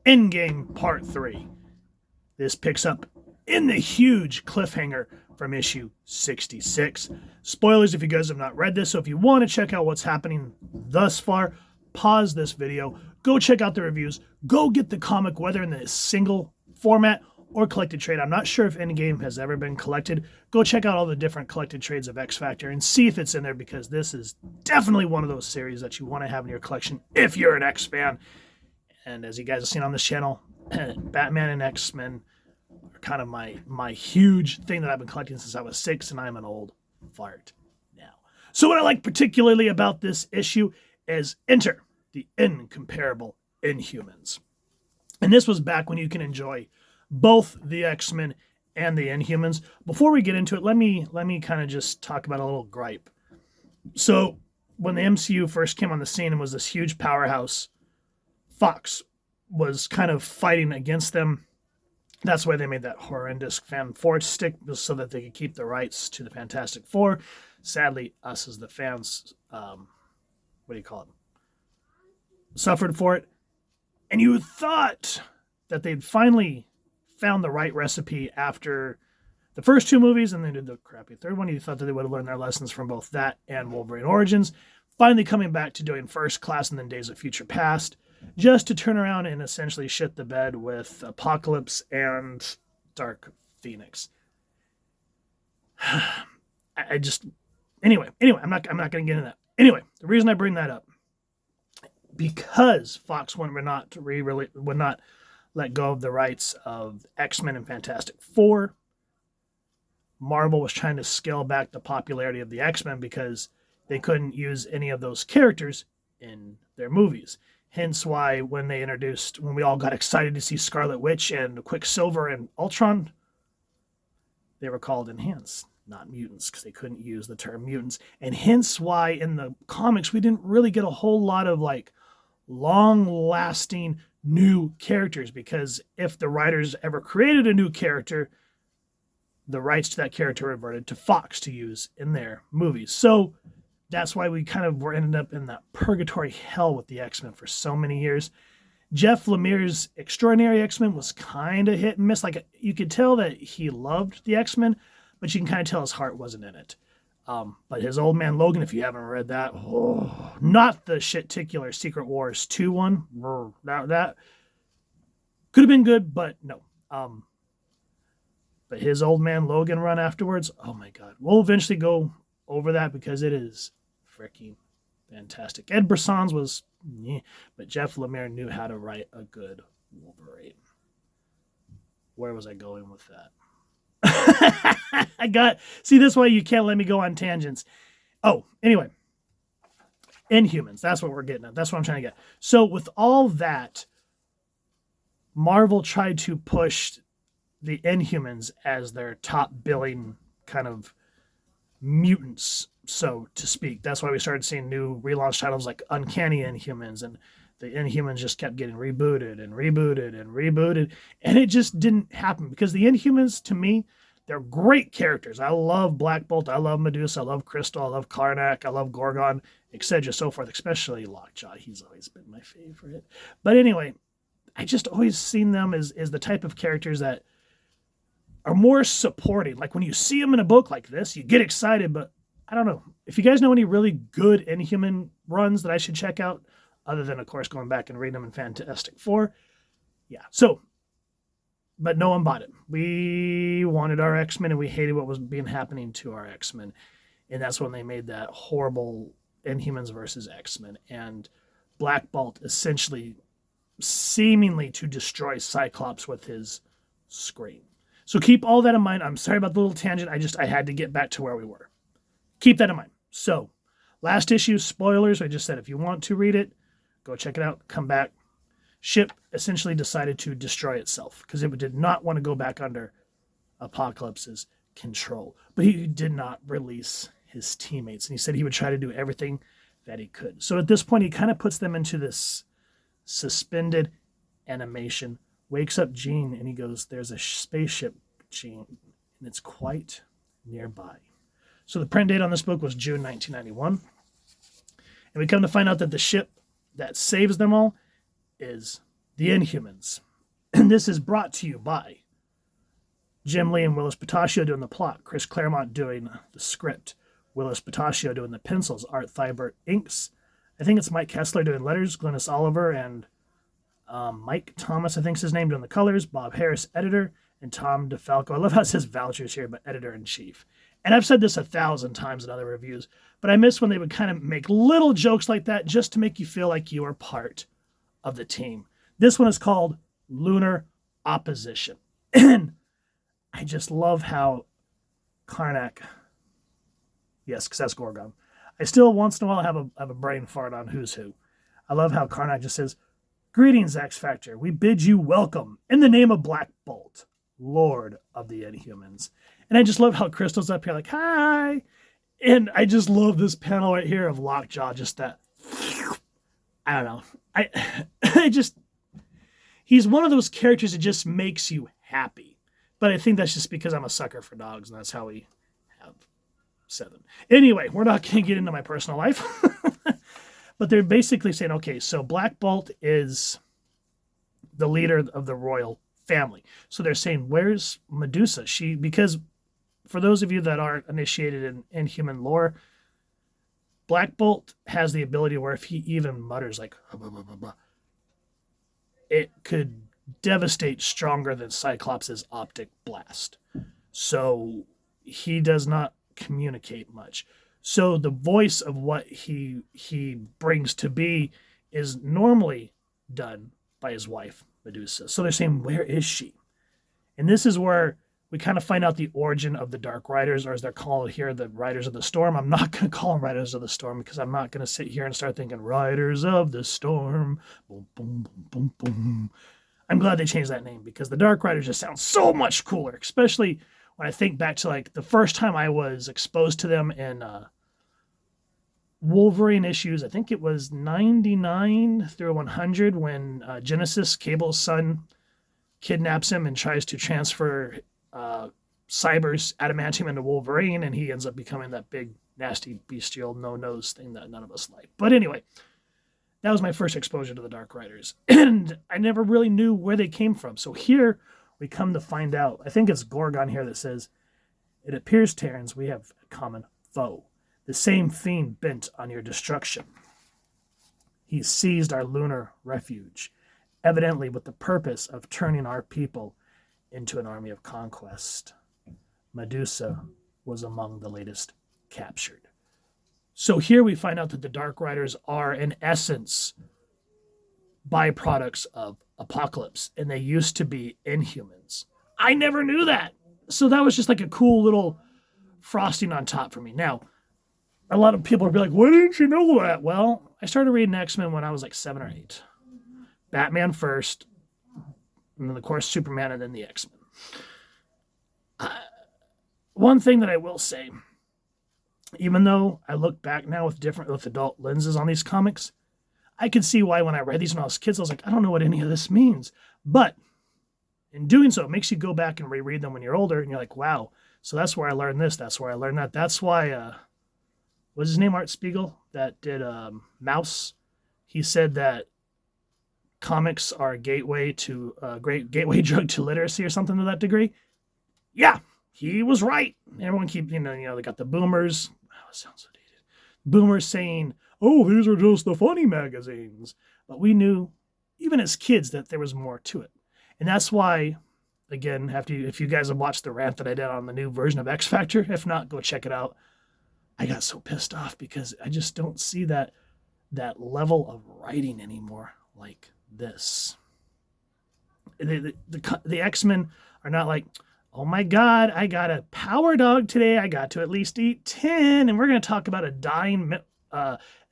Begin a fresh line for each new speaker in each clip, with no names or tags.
Endgame Part 3. This picks up in the huge cliffhanger from issue 66. Spoilers if you guys have not read this, so if you want to check out what's happening thus far, pause this video, go check out the reviews, go get the comic, whether in the single format or collected trade. I'm not sure if Endgame has ever been collected. Go check out all the different collected trades of X Factor and see if it's in there, because this is definitely one of those series that you want to have in your collection if you're an X fan. And as you guys have seen on this channel, Batman and X-Men are kind of my huge thing that I've been collecting since I was 6, and I'm an old fart now. So what I like particularly about this issue is enter the incomparable Inhumans. And this was back when you can enjoy both the X-Men and the Inhumans. Before we get into it, let me kind of just talk about a little gripe. So when the MCU first came on the scene and was this huge powerhouse, Fox was kind of fighting against them. That's why they made that horrendous Fan Four stick, so that they could keep the rights to the Fantastic Four. Sadly, us as the fans, suffered for it. And you thought that they'd finally found the right recipe after the first two movies, and they did the crappy third one. You thought that they would have learned their lessons from both that and Wolverine Origins, finally coming back to doing First Class and then Days of Future Past, just to turn around and essentially shit the bed with Apocalypse and Dark Phoenix. Anyway, I'm not going to get into that. Anyway, the reason I bring that up, because Fox would not let go of the rights of X-Men and Fantastic Four. Marvel was trying to scale back the popularity of the X-Men because they couldn't use any of those characters in their movies. Hence why when we all got excited to see Scarlet Witch and Quicksilver and Ultron, they were called Enhanced, not mutants, because they couldn't use the term mutants. And hence why in the comics we didn't really get a whole lot of long-lasting new characters, because if the writers ever created a new character, the rights to that character reverted to Fox to use in their movies. So that's why we kind of ended up in that purgatory hell with the X-Men for so many years. Jeff Lemire's Extraordinary X-Men was kind of hit and miss. You could tell that he loved the X-Men, but you can kind of tell his heart wasn't in it. But his Old Man Logan, if you haven't read that, not the shit-ticular Secret Wars 2 one. That could have been good, but no. But his Old Man Logan run afterwards, oh my God. We'll eventually go over that because it is freaking fantastic. Ed Brisson's was, but Jeff Lemire knew how to write a good Wolverine. Where was I going with that? See, this way you can't let me go on tangents. Oh, anyway. Inhumans, that's what we're getting at. That's what I'm trying to get. So with all that, Marvel tried to push the Inhumans as their top billing kind of mutants, so to speak. That's why we started seeing new relaunch titles like Uncanny Inhumans, and the Inhumans just kept getting rebooted, and it just didn't happen, because the Inhumans, to me, they're great characters. I love Black Bolt, I love Medusa, I love Crystal, I love Karnak, I love Gorgon, etc., so forth, especially Lockjaw. He's always been my favorite. But anyway, I just always seen them as the type of characters that are more supporting. Like when you see them in a book like this, you get excited, but I don't know. If you guys know any really good Inhuman runs that I should check out, other than, of course, going back and reading them in Fantastic Four, yeah. So, but no one bought it. We wanted our X-Men, and we hated what was happening to our X-Men. And that's when they made that horrible Inhumans versus X-Men. And Black Bolt essentially seemingly to destroy Cyclops with his scream. So keep all that in mind. I'm sorry about the little tangent. I had to get back to where we were. Keep that in mind. So, last issue, spoilers. I just said if you want to read it, go check it out. Come back. Ship essentially decided to destroy itself because it did not want to go back under Apocalypse's control. But he did not release his teammates. And he said he would try to do everything that he could. So at this point, he kind of puts them into this suspended animation. Wakes up Jean and he goes, there's a spaceship, Jean, and it's quite nearby. So the print date on this book was June 1991. And we come to find out that the ship that saves them all is The Inhumans. And this is brought to you by Jim Lee and Whilce Portacio doing the plot, Chris Claremont doing the script, Whilce Portacio doing the pencils, Art Thibert inks. I think it's Mike Kessler doing letters, Glynis Oliver and Mike Thomas, I think is his name, doing the colors, Bob Harris, editor, and Tom DeFalco. I love how it says vouchers here, but editor-in-chief. And I've said this 1,000 times in other reviews, but I miss when they would kind of make little jokes like that just to make you feel like you are part of the team. This one is called Lunar Opposition. And I just love how Karnak, yes, because that's Gorgon. I still once in a while have a brain fart on who's who. I love how Karnak just says, "Greetings, X Factor. We bid you welcome in the name of Black Bolt, Lord of the Inhumans." And I just love how Crystal's up here like, "Hi." And I just love this panel right here of Lockjaw, just that, I don't know. I just, he's one of those characters that just makes you happy. But I think that's just because I'm a sucker for dogs, and that's how we have 7. Anyway, we're not going to get into my personal life. But they're basically saying, okay, so Black Bolt is the leader of the royal family. So they're saying, where's Medusa? Because for those of you that aren't initiated in Inhuman lore, Black Bolt has the ability where if he even mutters like, it could devastate stronger than Cyclops' optic blast. So he does not communicate much. So the voice of what he brings to be is normally done by his wife, Medusa. So they're saying, where is she? And this is where we kind of find out the origin of the Dark Riders, or as they're called here, the Riders of the Storm. I'm not going to call them Riders of the Storm because I'm not going to sit here and start thinking, Riders of the Storm. Boom, boom, boom, boom, boom. I'm glad they changed that name because the Dark Riders just sound so much cooler, especially when I think back to like the first time I was exposed to them in Wolverine issues. I think it was 99 through 100 when Genesis, Cable's son, kidnaps him and tries to transfer Cyber's adamantium into Wolverine, and he ends up becoming that big, nasty, bestial, no-nose thing that none of us like. But anyway, that was my first exposure to the Dark Riders, and I never really knew where they came from. So here we come to find out. I think it's Gorgon here that says, "It appears, Terrans, we have a common foe, the same fiend bent on your destruction. He seized our lunar refuge, evidently with the purpose of turning our people into an army of conquest. Medusa was among the latest captured." So here we find out that the Dark Riders are, in essence, byproducts of Apocalypse, and they used to be Inhumans. I never knew that. So that was just like a cool little frosting on top for me. Now, a lot of people would be like, why didn't you know that? Well, I started reading X-Men when I was like 7 or 8. Batman first, and then, of course, Superman, and then the X-Men. One thing that I will say, even though I look back now with adult lenses on these comics, I can see why when I read these when I was kids, I was like, I don't know what any of this means. But in doing so, it makes you go back and reread them when you're older, and you're like, wow, so that's where I learned this, that's where I learned that. That's why, what's his name, Art Spiegel, that did Mouse? He said that comics are a gateway to a great gateway drug to literacy or something to that degree. Yeah, he was right. Everyone keep, they got the boomers. Oh, it sounds so dated. Boomers saying, oh, these are just the funny magazines. But we knew, even as kids, that there was more to it. And that's why, again, if you guys have watched the rant that I did on the new version of X Factor, if not, go check it out. I got so pissed off because I just don't see that level of writing anymore like this. The X-Men are not like, oh my God, I got a power dog today. I got to at least eat 10. And we're going to talk about a dying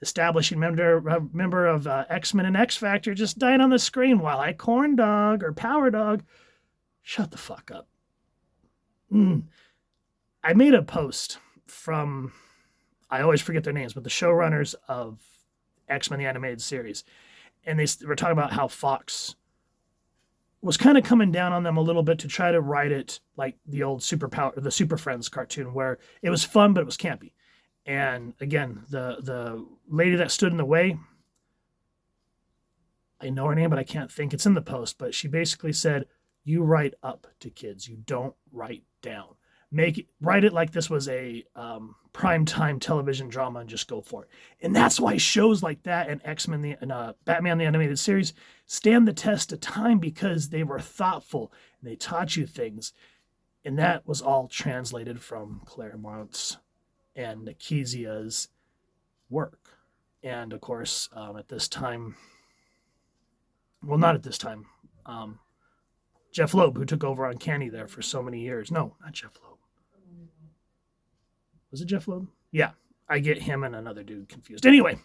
establishing member of X-Men and X Factor just dying on the screen while I corn dog or power dog. Shut the fuck up. I made a post from, I always forget their names, but the showrunners of X-Men the Animated Series. And they were talking about how Fox was kind of coming down on them a little bit to try to write it like the old the Super Friends cartoon, where it was fun, but it was campy. And again, the lady that stood in the way, I know her name, but I can't think. It's in the post, but she basically said, you write up to kids. You don't write down. Write it like this was a primetime television drama and just go for it. And that's why shows like that and X-Men and Batman the Animated Series stand the test of time, because they were thoughtful and they taught you things. And that was all translated from Claremont's and Nikisia's work. And of course, at this time, well, not at this time, Jeff Loeb, who took over Uncanny there for so many years. No, not Jeff Loeb. Was it Jeff Loeb? Yeah, I get him and another dude confused. Anyway,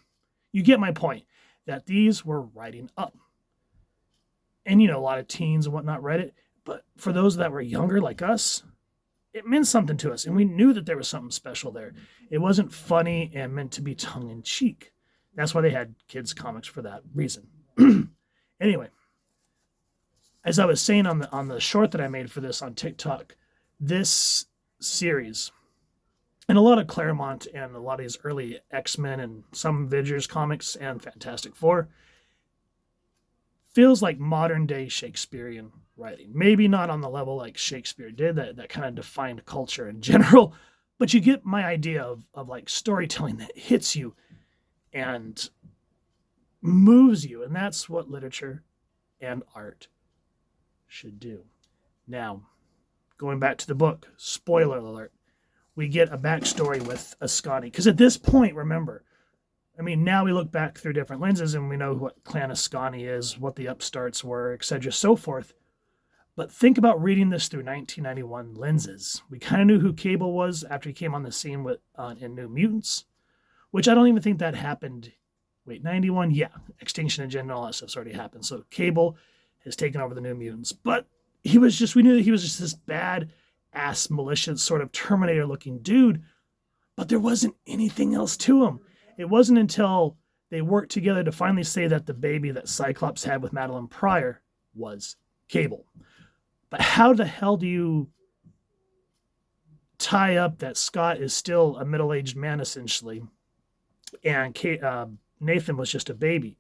you get my point, that these were writing up. And, a lot of teens and whatnot read it. But for those that were younger like us, it meant something to us. And we knew that there was something special there. It wasn't funny and meant to be tongue-in-cheek. That's why they had kids' comics for that reason. Anyway, as I was saying on the short that I made for this on TikTok, this series, and a lot of Claremont and a lot of these early X-Men and some Avengers comics and Fantastic Four, feels like modern day Shakespearean writing. Maybe not on the level like Shakespeare did, that kind of defined culture in general, but you get my idea of like storytelling that hits you and moves you. And that's what literature and art should do. Now, going back to the book, spoiler alert, we get a backstory with Askani. Because at this point, remember, now we look back through different lenses and we know what Clan Askani is, what the upstarts were, etc., so forth. But think about reading this through 1991 lenses. We kind of knew who Cable was after he came on the scene in New Mutants, which I don't even think that happened. Wait, 91? Yeah, Extinction Agenda and all that stuff's already happened. So Cable has taken over the New Mutants. But we knew that he was just this bad-ass, malicious, sort of Terminator-looking dude, but there wasn't anything else to him. It wasn't until they worked together to finally say that the baby that Cyclops had with Madeline Pryor was Cable. But how the hell do you tie up that Scott is still a middle-aged man, essentially, and Nathan was just a baby?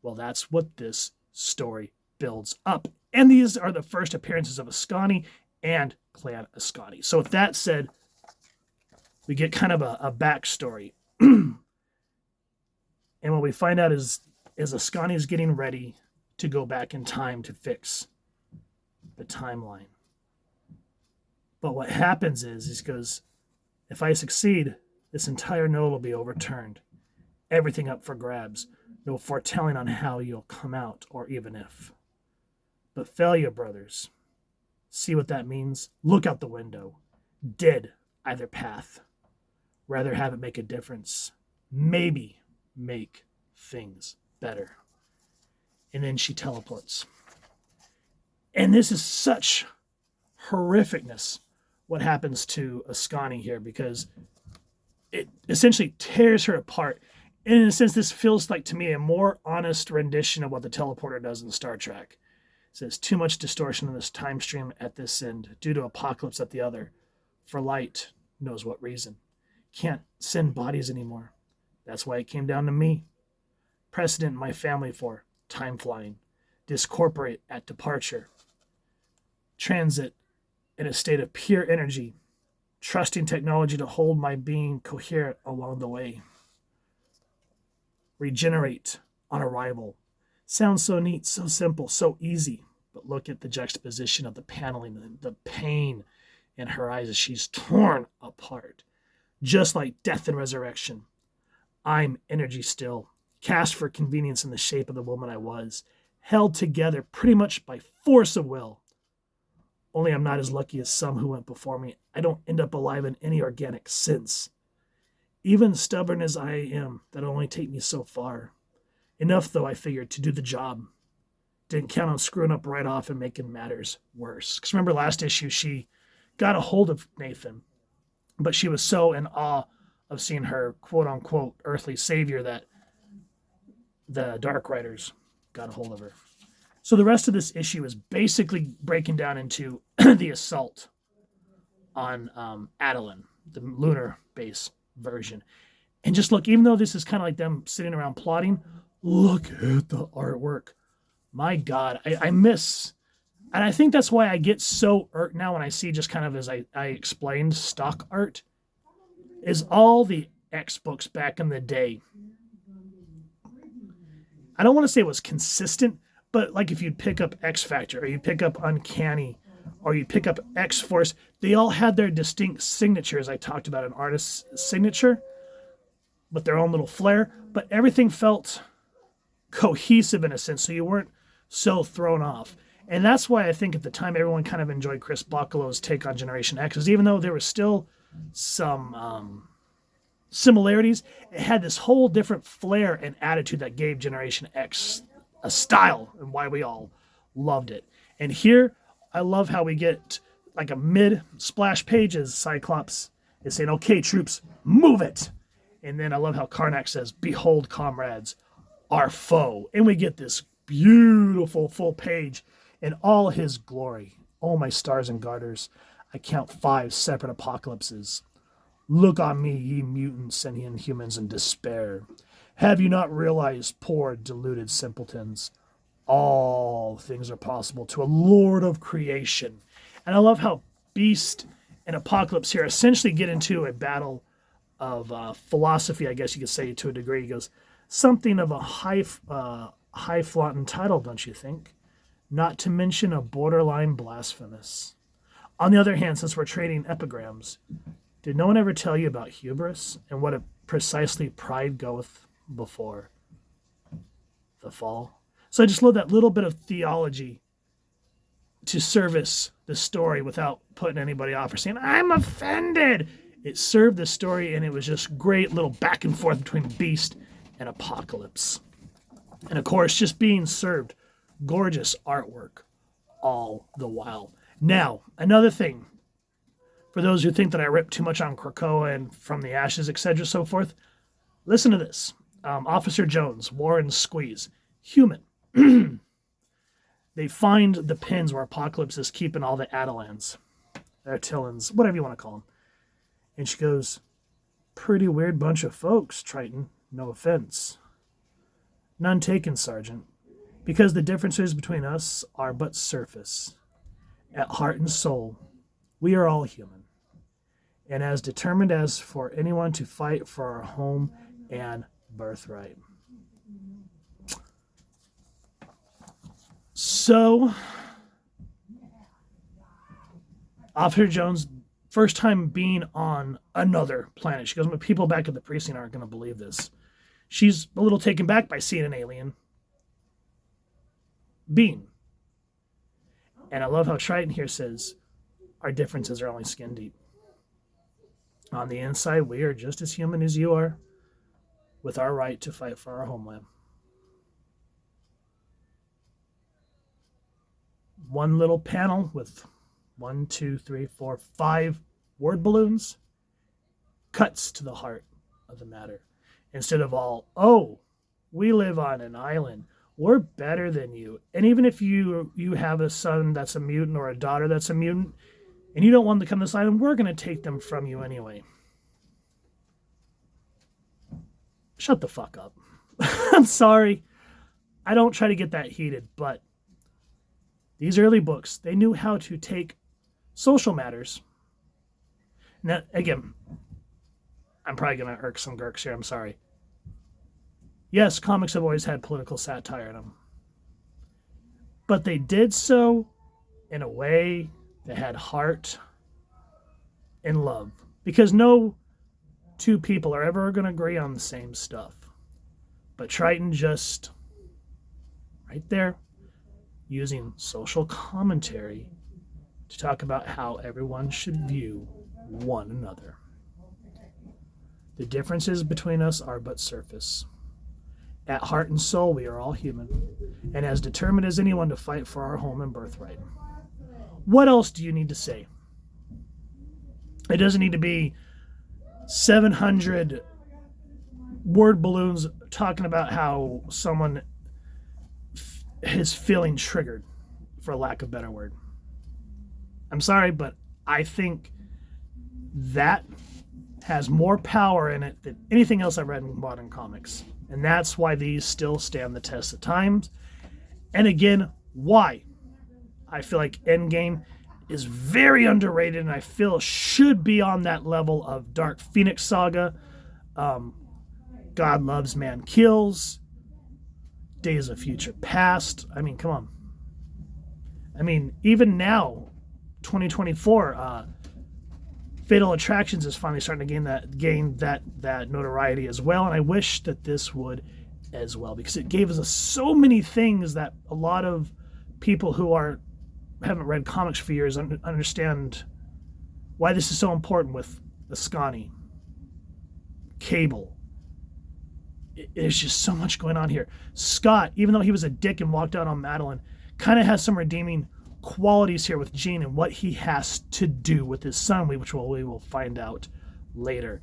Well, that's what this story builds up. And these are the first appearances of Askani and Clan Askani. So with that said, we get kind of a backstory. And what we find out is Askani is getting ready to go back in time to fix the timeline. But what happens is he goes, if I succeed, this entire node will be overturned. Everything up for grabs. No foretelling on how you'll come out, or even if. But failure, brothers. See what that means? Look out the window. Dead either path. Rather have it make a difference. Maybe make things better. And then she teleports. And this is such horrificness, what happens to Askani here, because it essentially tears her apart. And in a sense, this feels like, to me, a more honest rendition of what the teleporter does in Star Trek. It says, too much distortion in this time stream at this end, due to apocalypse at the other. For light knows what reason. Can't send bodies anymore. That's why it came down to me. Precedent in my family for time flying. Discorporate at departure. Transit in a state of pure energy. Trusting technology to hold my being coherent along the way. Regenerate on arrival. Sounds so neat, so simple, so easy. But look at the juxtaposition of the paneling, the pain in her eyes as she's torn apart. Just like death and resurrection. I'm energy still, cast for convenience in the shape of the woman I was, held together pretty much by force of will. Only I'm not as lucky as some who went before me. I don't end up alive in any organic sense. Even stubborn as I am, that'll only take me so far. Enough, though, I figured, to do the job. Didn't count on screwing up right off and making matters worse. Because remember last issue, she got a hold of Nathan, but she was so in awe of seeing her quote-unquote earthly savior that the Dark Riders got a hold of her. So the rest of this issue is basically breaking down into the assault on Adeline, the Lunar base version. And just look, even though this is kind of like them sitting around plotting, look at the artwork. my God, I miss, and I think that's why I get so irked now when I see just kind of as I explained stock art, is all the X books back in the day. I don't want to say it was consistent, but like if you'd pick up X Factor or you pick up Uncanny or you pick up X Force, they all had their distinct signatures. I talked about an artist's signature with their own little flair, but everything felt cohesive in a sense, so you weren't so thrown off. And that's why I think at the time everyone kind of enjoyed Chris Bachalo's take on Generation X, is even though there was still some similarities, it had this whole different flair and attitude that gave Generation X a style and why we all loved it. And here, I love how we get like a mid-splash pages, Cyclops is saying, okay, troops, move it. And then I love how Karnak says, behold, comrades, our foe. And we get this beautiful full page in all his glory. Oh, my stars and garters, I count 5 separate apocalypses. Look on me, ye mutants and ye inhumans in despair. Have you not realized, poor deluded simpletons, all things are possible to a Lord of creation? And I love how Beast and Apocalypse here essentially get into a battle of philosophy, I guess you could say, to a degree. He goes, something of a high-flaunting title, don't you think? Not to mention a borderline blasphemous. On the other hand, since we're trading epigrams, did no one ever tell you about hubris and what it precisely pride goeth before the fall? So I just love that little bit of theology to service the story without putting anybody off or saying, I'm offended. It served the story, and it was just great little back and forth between Beast and Apocalypse. And of course, just being served gorgeous artwork all the while. Now, another thing, for those who think that I rip too much on Krakoa and From the Ashes, etc., so forth, listen to this. Officer Jones, Warren Squeeze, human. They find the pins where Apocalypse is keeping all the Adelans, Artillans, whatever you want to call them. And she goes, pretty weird bunch of folks, Triton, no offense. None taken, Sergeant, because the differences between us are but surface. At heart and soul, we are all human, and as determined as for anyone to fight for our home and birthright. So, Officer Jones, first time being on another planet. She goes, but people back at the precinct aren't going to believe this. She's a little taken back by seeing an alien being. And I love how Triton here says, our differences are only skin deep. On the inside, we are just as human as you are, with our right to fight for our homeland. One little panel with 1, 2, 3, 4, 5 word balloons cuts to the heart of the matter. Instead of all, oh, we live on an island, we're better than you. And even if you have a son that's a mutant or a daughter that's a mutant, and you don't want them to come to this island, we're going to take them from you anyway. Shut the fuck up. I'm sorry. I don't try to get that heated, but these early books, they knew how to take social matters. Now, again, I'm probably going to irk some Gurks here. I'm sorry. Yes, comics have always had political satire in them. But they did so in a way that had heart and love. Because no two people are ever going to agree on the same stuff. But Triton just, right there, using social commentary to talk about how everyone should view one another. The differences between us are but surface. At heart and soul, we are all human, and as determined as anyone to fight for our home and birthright. What else do you need to say? It doesn't need to be 700 word balloons talking about how someone is feeling triggered, for lack of a better word. I'm sorry, but I think that has more power in it than anything else I've read in modern comics. And that's why these still stand the test of times. And again, why? I feel like Endgame is very underrated, and I feel should be on that level of Dark Phoenix Saga, God Loves, Man Kills, Days of Future Past. I mean, come on. I mean, even now, 2024, Fatal Attractions is finally starting to gain that notoriety as well, and I wish that this would as well, because it gave us so many things that a lot of people who haven't read comics for years understand why this is so important with Askani, Cable. There's just so much going on here. Scott, even though he was a dick and walked out on Madeline, kind of has some redeeming qualities here with Jean and what he has to do with his son, which we will find out later.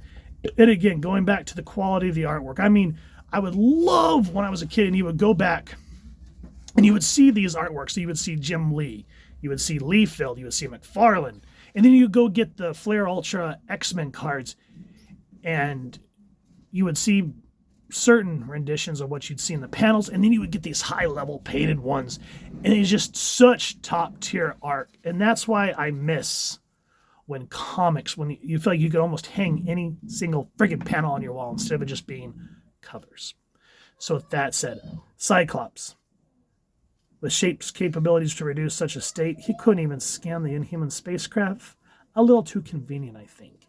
And again, going back to the quality of the artwork, I mean, I would love when I was a kid and you would go back and you would see these artworks. So you would see Jim Lee, you would see Liefeld, you would see McFarlane, and then you go get the Flare Ultra X-Men cards and you would see certain renditions of what you'd see in the panels, and then you would get these high-level painted ones, and it's just such top-tier art. And that's why I miss when comics, when you feel like you could almost hang any single friggin' panel on your wall instead of it just being covers. So with that said, Cyclops, with Shape's capabilities to reduce such a state, he couldn't even scan the Inhuman spacecraft. A little too convenient, I think.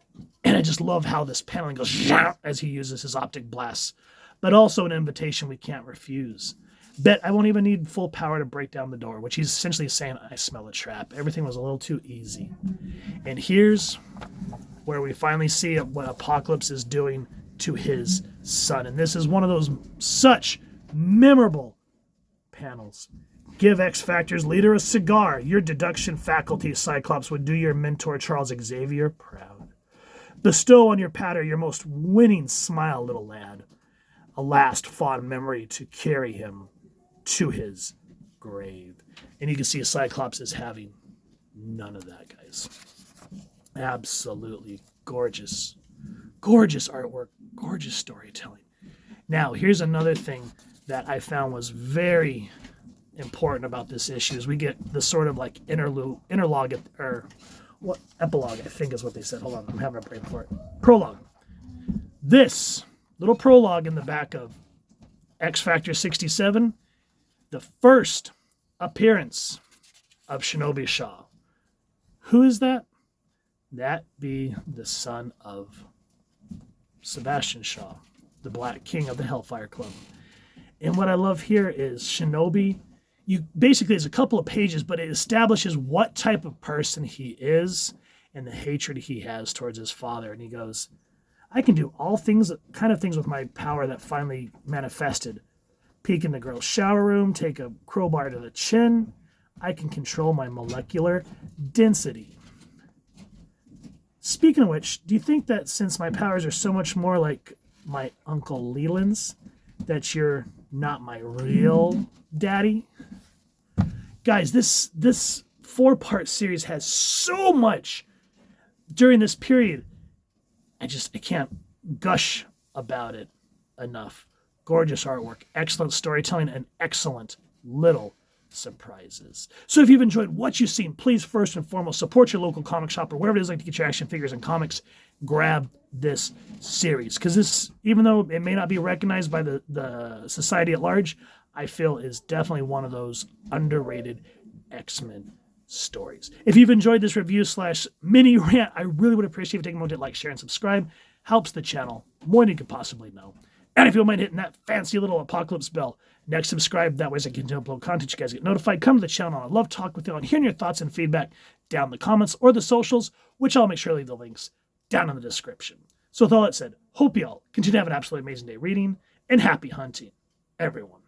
And I just love how this paneling goes as he uses his optic blasts, but also an invitation we can't refuse. Bet I won't even need full power to break down the door, which he's essentially saying, I smell a trap. Everything was a little too easy. And here's where we finally see what Apocalypse is doing to his son. And this is one of those such memorable panels. Give X Factor's leader a cigar. Your deduction faculty, Cyclops, would do your mentor, Charles Xavier, proud. Bestow on your patter your most winning smile, little lad. A last fond memory to carry him to his grave. And you can see Cyclops is having none of that, guys. Absolutely gorgeous. Gorgeous artwork. Gorgeous storytelling. Now, here's another thing that I found was very important about this issue is we get the sort of like interlog, or what, epilogue, I think is what they said. Hold on, I'm having a brain for it. Prologue. This little prologue in the back of X Factor 67, the first appearance of Shinobi Shaw. Who is that? That be the son of Sebastian Shaw, the Black King of the Hellfire Club. And what I love here is Shinobi, basically it's a couple of pages, but it establishes what type of person he is and the hatred he has towards his father. And he goes, I can do all kind of things with my power that finally manifested. Peek in the girl's shower room, take a crowbar to the chin. I can control my molecular density. Speaking of which, do you think that since my powers are so much more like my Uncle Leland's, that you're not my real daddy? Guys, this 4-part series has so much during this period. I can't gush about it enough. Gorgeous artwork, excellent storytelling, and excellent little surprises. So if you've enjoyed what you've seen, please first and foremost support your local comic shop or wherever it is like to get your action figures and comics. Grab this series, because this, even though it may not be recognized by the society at large, I feel is definitely one of those underrated X-Men stories. If you've enjoyed this review / mini rant, I really would appreciate if you take a moment to like, share, and subscribe. Helps the channel more than you could possibly know. And if you don't mind hitting that fancy little Apocalypse bell, next subscribe. That way as I continue to upload content, you guys get notified. Come to the channel. I love talking with you and hearing your thoughts and feedback down in the comments or the socials, which I'll make sure to leave the links down in the description. So with all that said, hope you all continue to have an absolutely amazing day reading, and happy hunting, everyone.